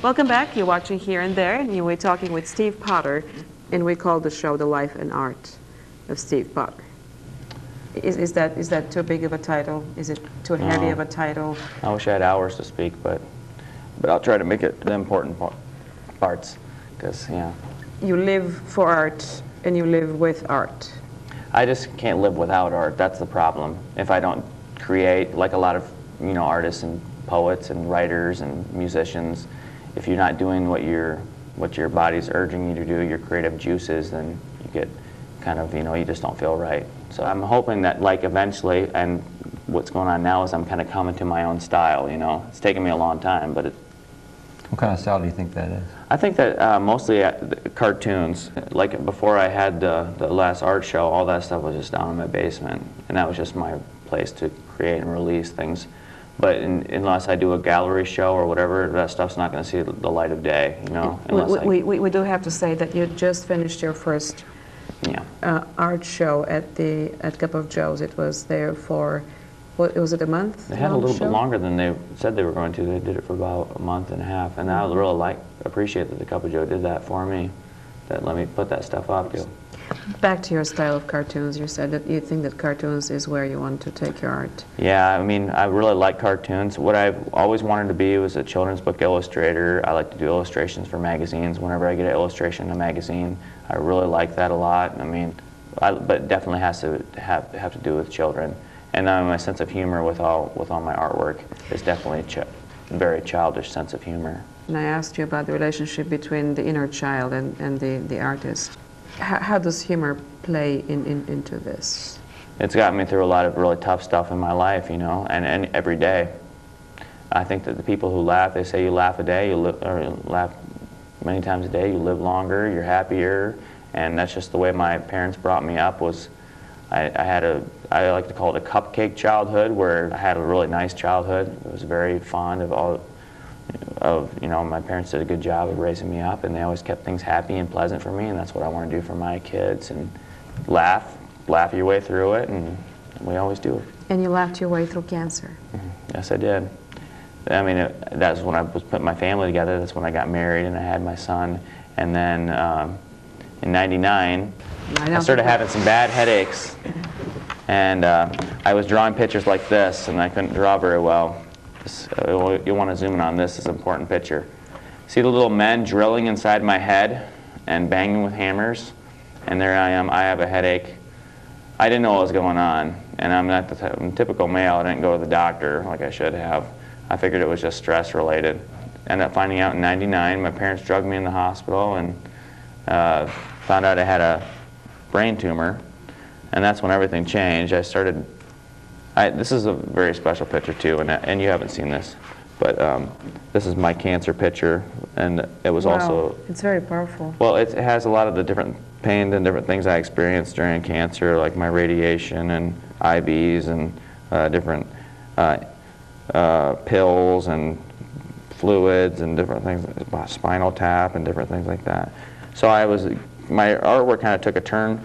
Welcome back. You're watching Here and There, and we're talking with Steve Potter, and we call the show The Life and Art of Steve Potter. Is that too big of a title? Is it too heavy of a title? I wish I had hours to speak, but I'll try to make it the important parts, because, yeah. You live for art, and you live with art. I just can't live without art. That's the problem. If I don't create, like a lot of, artists and poets and writers and musicians, if you're not doing what your body's urging you to do, your creative juices, then you get kind of, you just don't feel right. So I'm hoping that, like, eventually, and what's going on now is I'm kind of coming to my own style, It's taken me a long time, but What kind of style do you think that is? I think that mostly cartoons. Like before I had the last art show, all that stuff was just down in my basement, and that was just my place to create and release things. But unless I do a gallery show or whatever, that stuff's not going to see the light of day, We do have to say that you just finished your first art show at Cup of Joe's. It was there for, was it a month? They had a little bit longer than they said they were going to. They did it for about a month and a half, and I really appreciate that the Cup of Joe did that for me, that let me put that stuff up. Back to your style of cartoons, you said that you think that cartoons is where you want to take your art. Yeah, I really like cartoons. What I've always wanted to be was a children's book illustrator. I like to do illustrations for magazines. Whenever I get an illustration in a magazine, I really like that a lot. But it definitely has to have to do with children. And my sense of humor with all my artwork is definitely a very childish sense of humor. And I asked you about the relationship between the inner child and the artist. How does humor play into this? It's got me through a lot of really tough stuff in my life, and every day. I think that the people who laugh, they say you laugh a day, or laugh many times a day, you live longer, you're happier, and that's just the way my parents brought me up. I like to call it a cupcake childhood, where I had a really nice childhood. I was very fond of my parents did a good job of raising me up, and they always kept things happy and pleasant for me, and that's what I want to do for my kids, and laugh your way through it, and we always do it. And you laughed your way through cancer. Mm-hmm. Yes, I did. That's when I was putting my family together. That's when I got married and I had my son, and then in '99, I started having some bad headaches, and I was drawing pictures like this, and I couldn't draw very well. You want to zoom in on this. It's an important picture. See the little men drilling inside my head and banging with hammers? And there I am. I have a headache. I didn't know what was going on, and I'm not the typical male. I didn't go to the doctor like I should have. I figured it was just stress related. Ended up finding out in '99. My parents drugged me in the hospital and found out I had a brain tumor, and that's when everything changed. This is a very special picture too, and you haven't seen this, but this is my cancer picture, and it was also... It's very powerful. Well, it has a lot of the different pain and different things I experienced during cancer, like my radiation and IVs and different pills and fluids and different things, spinal tap and different things like that. So my artwork kind of took a turn,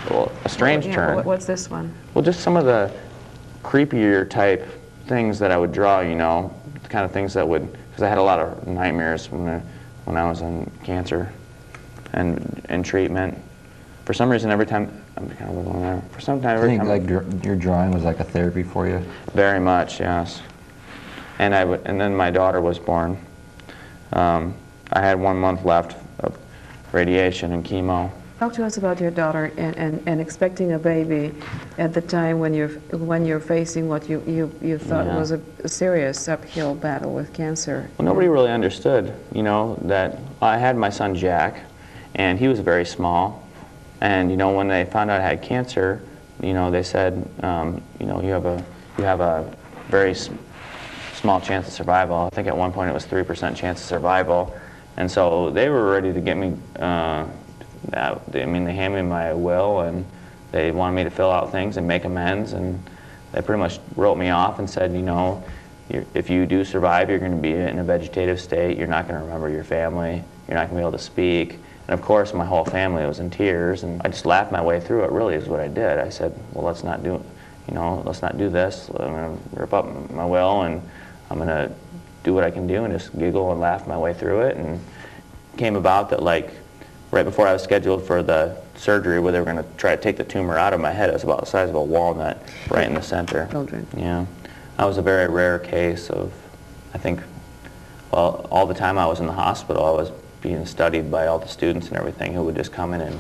a strange turn. What's this one? Well, just some of the creepier type things that I would draw, the kind of things that would, because I had a lot of nightmares when I was in cancer and treatment. For some reason, every time, I'm kind of going there. For some time, every time. I think your drawing was like a therapy for you? Very much, yes. And then my daughter was born. I had 1 month left of radiation and chemo. Talk to us about your daughter and expecting a baby at the time when you're facing what you thought was a serious uphill battle with cancer. Well, nobody really understood, that I had my son Jack, and he was very small, and when they found out I had cancer, they said, you have a very small chance of survival. I think at one point it was 3% chance of survival, and so they were ready to get me. They handed me my will, and they wanted me to fill out things and make amends, and they pretty much wrote me off and said, if you do survive, you're going to be in a vegetative state, you're not going to remember your family, you're not going to be able to speak. And of course, my whole family was in tears, and I just laughed my way through it, really, is what I did. I said, well, let's not do this. I'm going to rip up my will, and I'm going to do what I can do and just giggle and laugh my way through it. And came about that, like, right before I was scheduled for the surgery where they were going to try to take the tumor out of my head, it was about the size of a walnut right in the center. Children. Yeah. That was a very rare case of, I think, well, all the time I was in the hospital, I was being studied by all the students and everything who would just come in and,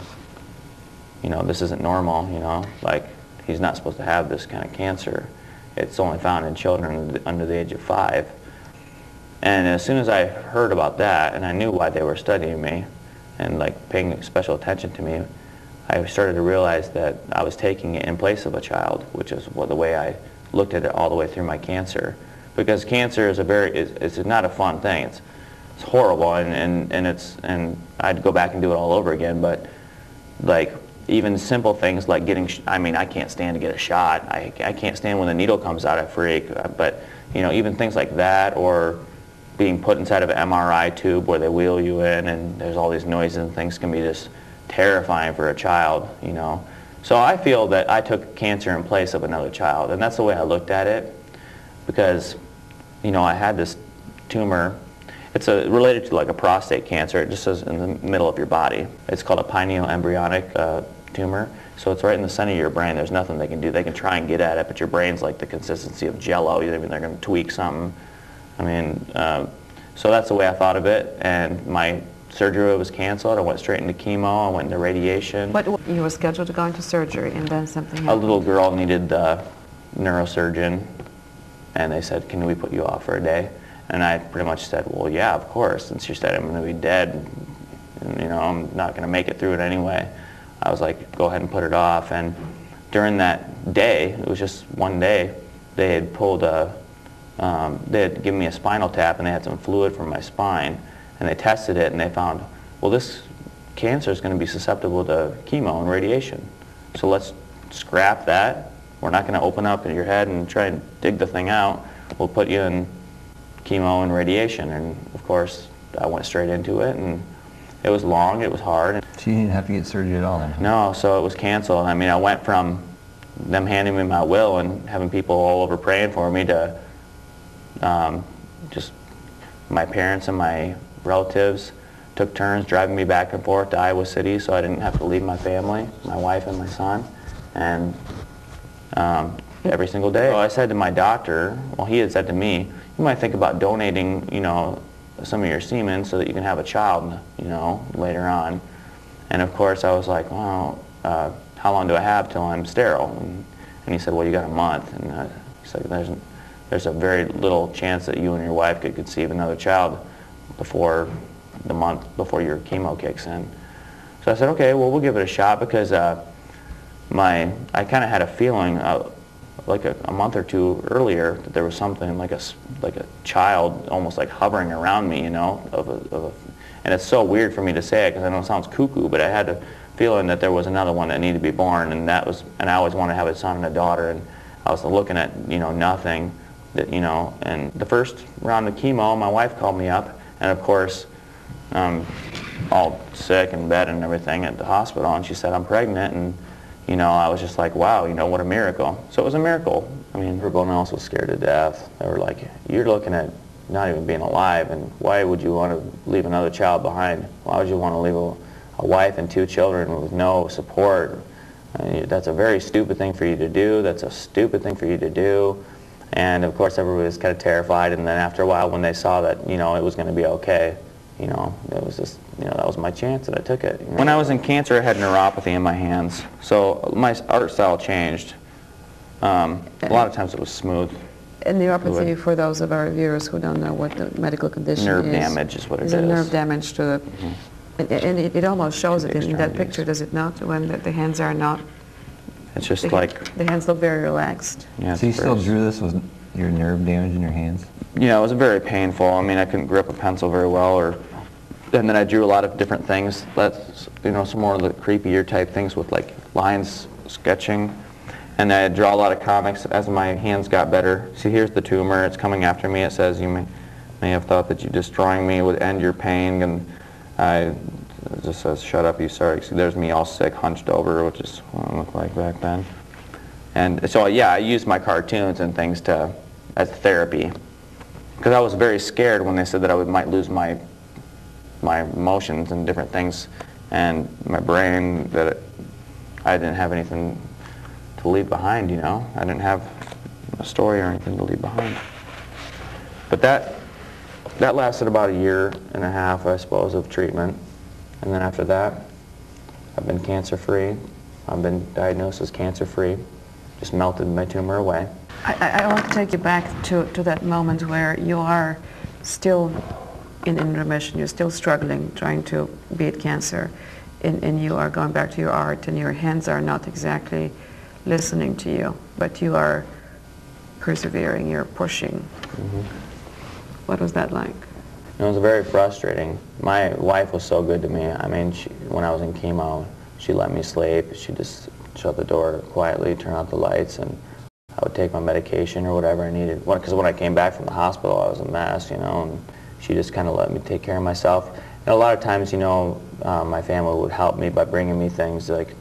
you know, this isn't normal, you know, like, he's not supposed to have this kind of cancer. It's only found in children under the age of 5. And as soon as I heard about that, and I knew why they were studying me and like paying special attention to me, I started to realize that I was taking it in place of a child, which is the way I looked at it all the way through my cancer. Because cancer is it's not a fun thing. It's horrible, and I'd go back and do it all over again. But like even simple things like getting, I mean, I can't stand to get a shot. I can't stand when the needle comes out. I freak. But you know, even things like that, or being put inside of an MRI tube where they wheel you in, and there's all these noises and things, can be just terrifying for a child, you know. So I feel that I took cancer in place of another child, and that's the way I looked at it, because, you know, I had this tumor. It's related to like a prostate cancer. It just is in the middle of your body. It's called a pineoembryonic tumor. So it's right in the center of your brain. There's nothing they can do. They can try and get at it, but your brain's like the consistency of Jell-O. I mean, they're going to tweak something. I mean, so that's the way I thought of it. And my surgery was canceled. I went straight into chemo. I went into radiation. But you were scheduled to go into surgery, and then something happened. A little girl needed the neurosurgeon, and they said, "Can we put you off for a day?" And I pretty much said, "Well, yeah, of course." Since she said I'm going to be dead, and you know I'm not going to make it through it anyway, I was like, "Go ahead and put it off." And during that day, it was just one day, they had pulled they had given me a spinal tap, and they had some fluid from my spine, and they tested it, and they found, well, this cancer is going to be susceptible to chemo and radiation. So let's scrap that. We're not going to open up in your head and try and dig the thing out. We'll put you in chemo and radiation. And of course, I went straight into it, and it was long, it was hard. So you didn't have to get surgery at all then? No, so it was canceled. I mean, I went from them handing me my will and having people all over praying for me to just my parents and my relatives took turns driving me back and forth to Iowa City so I didn't have to leave my family, my wife and my son, and every single day. So I said to my doctor, well, he had said to me, you might think about donating, you know, some of your semen so that you can have a child, you know, later on. And of course I was like, well, how long do I have till I'm sterile? And he said, well, you got a month. And he said, there's a very little chance that you and your wife could conceive another child before the month before your chemo kicks in. So I said, okay, well, we'll give it a shot, because I kind of had a feeling like a month or two earlier that there was something like a child almost like hovering around me, you know, and it's so weird for me to say it because I know it sounds cuckoo, but I had a feeling that there was another one that needed to be born, and I always wanted to have a son and a daughter, and I was looking at, you know, nothing. That, you know, and the first round of chemo, my wife called me up, and of course, all sick in bed and everything at the hospital, and she said, I'm pregnant, and, you know, I was just like, wow, you know, what a miracle. So it was a miracle. I mean, everyone else was scared to death. They were like, you're looking at not even being alive, and why would you want to leave another child behind? Why would you want to leave a wife and 2 children with no support? I mean, that's a very stupid thing for you to do. That's a stupid thing for you to do. And of course everybody was kind of terrified, and then after a while when they saw that, you know, it was going to be okay, you know, it was just, you know, that was my chance and I took it. You know? When I was in cancer, I had neuropathy in my hands, so my art style changed. A lot of times it was smooth. And neuropathy, for those of our viewers who don't know what the medical condition nerve is. Nerve damage is what it is. It's a nerve damage to the, and it almost shows it in that picture, does it not, when the hands are not. It's just like... The hands look very relaxed. Yeah, so you still drew this with your nerve damage in your hands? Yeah, it was very painful. I mean, I couldn't grip a pencil very well, and then I drew a lot of different things. That's, you know, some more of the creepier type things with like lines, sketching. And I draw a lot of comics as my hands got better. See, here's the tumor. It's coming after me. It says, you may have thought that you destroying me would end your pain, and it just says, shut up, you sorry. See, there's me all sick, hunched over, which is what I looked like back then. And so, yeah, I used my cartoons and things as therapy because I was very scared when they said that might lose my emotions and different things, and my brain, that I didn't have anything to leave behind, you know. I didn't have a story or anything to leave behind. But that lasted about 1.5 years, I suppose, of treatment. And then after that, I've been cancer-free. I've been diagnosed as cancer-free. Just melted my tumor away. I want to take you back to that moment where you are still in remission, you're still struggling, trying to beat cancer, and you are going back to your art, and your hands are not exactly listening to you, but you are persevering, you're pushing. What was that like? It was very frustrating. My wife was so good to me. I mean, when I was in chemo, she let me sleep. She'd just shut the door quietly, turn out the lights, and I would take my medication or whatever I needed. Because when I came back from the hospital, I was a mess, you know, and she just kind of let me take care of myself. And a lot of times, you know, my family would help me by bringing me things like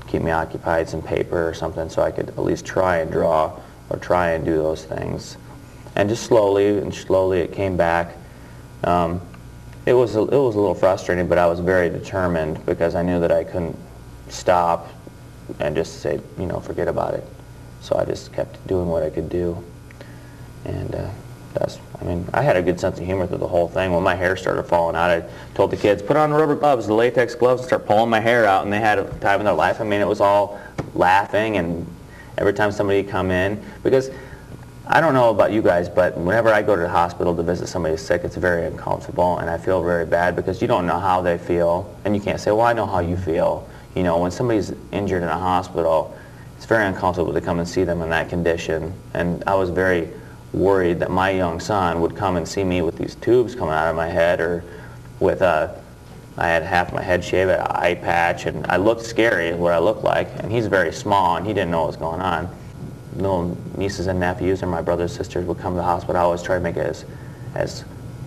keep me occupied, some paper or something, so I could at least try and draw or try and do those things. And just slowly it came back. It was a little frustrating, but I was very determined because I knew that I couldn't stop and just say, you know, forget about it. So I just kept doing what I could do. And I mean, I had a good sense of humor through the whole thing. When my hair started falling out, I told the kids, put on rubber gloves, the latex gloves, and start pulling my hair out, and they had a time in their life. I mean, it was all laughing, and every time somebody would come in, because I don't know about you guys, but whenever I go to the hospital to visit somebody who's sick, it's very uncomfortable, and I feel very bad because you don't know how they feel, and you can't say, well, I know how you feel. You know, when somebody's injured in a hospital, it's very uncomfortable to come and see them in that condition, and I was very worried that my young son would come and see me with these tubes coming out of my head, or with I had half my head shaved, an eye patch, and I looked scary, what I looked like, and he's very small, and he didn't know what was going on. Little nieces and nephews and my brothers and sisters would come to the hospital. I always tried to make it as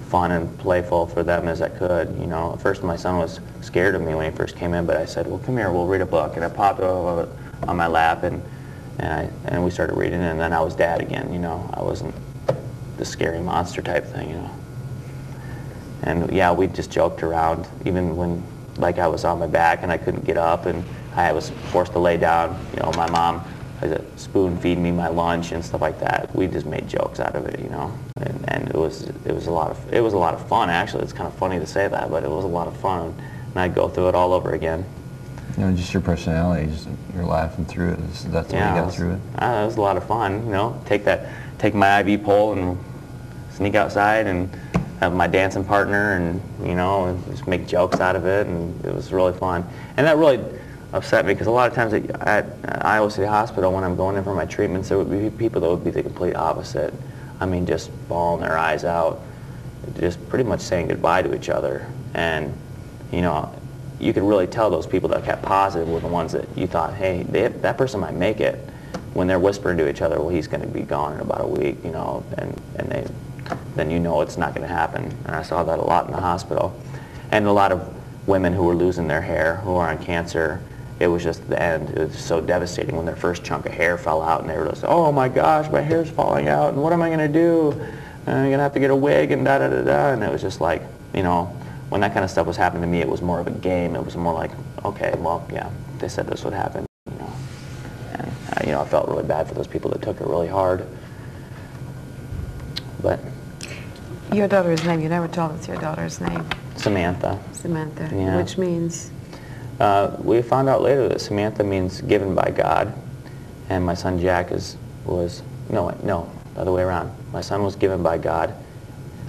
fun and playful for them as I could. You know, at first my son was scared of me when he first came in, but I said, well, come here, we'll read a book, and I popped it on my lap, and we started reading, and then I was dad again. You know, I wasn't the scary monster type thing, you know. And yeah, we just joked around, even when, like, I was on my back and I couldn't get up, and I was forced to lay down. You know, my mom had a spoon feed me my lunch and stuff like that. We just made jokes out of it, you know. And it was a lot of fun. Actually, it's kind of funny to say that, but it was a lot of fun, and I'd go through it all over again. You know, just your personality, you're laughing through it. That's how you got through it. It was a lot of fun, you know. Take my IV pole and sneak outside and have my dancing partner, and you know, and just make jokes out of it, and it was really fun. And that really upset me because a lot of times at Iowa City Hospital, when I'm going in for my treatments, there would be people that would be the complete opposite. I mean, just bawling their eyes out, just pretty much saying goodbye to each other. And you know, you could really tell those people that kept positive were the ones that you thought, hey, that person might make it, when they're whispering to each other, well, he's going to be gone in about a week, you know, and then you know it's not going to happen. And I saw that a lot in the hospital. And a lot of women who were losing their hair, who are on cancer, it was just the end. It was so devastating when their first chunk of hair fell out, and they were just, oh my gosh, my hair's falling out, and what am I going to do? I'm going to have to get a wig, and da-da-da-da. And it was just like, you know, when that kind of stuff was happening to me, it was more of a game. It was more like, okay, well, yeah, they said this would happen, you know. And, you know, I felt really bad for those people that took it really hard. But your daughter's name, you never told us your daughter's name. Samantha. Samantha, yeah. Which means? We found out later that Samantha means given by God, and my son Jack was the other way around. My son was given by God.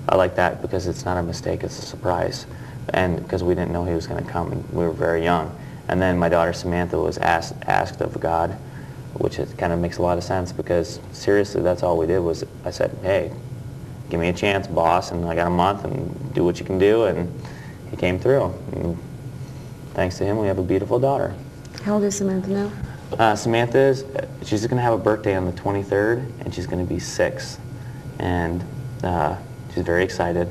I like that because it's not a mistake, it's a surprise, and because we didn't know he was going to come, and we were very young. And then my daughter Samantha was asked of God, which kind of makes a lot of sense, because seriously, that's all we did was, I said, hey, give me a chance, boss, and I got a month, and do what you can do, and he came through. And thanks to him, we have a beautiful daughter. How old is Samantha now? She's going to have a birthday on the 23rd, and she's going to be 6. And she's very excited.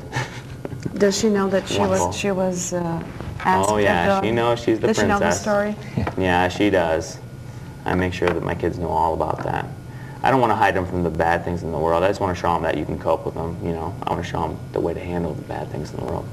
Does she know that she was asked? Oh yeah, she knows she's the princess. Does she know the story? Yeah, she does. I make sure that my kids know all about that. I don't want to hide them from the bad things in the world. I just want to show them that you can cope with them. You know, I want to show them the way to handle the bad things in the world.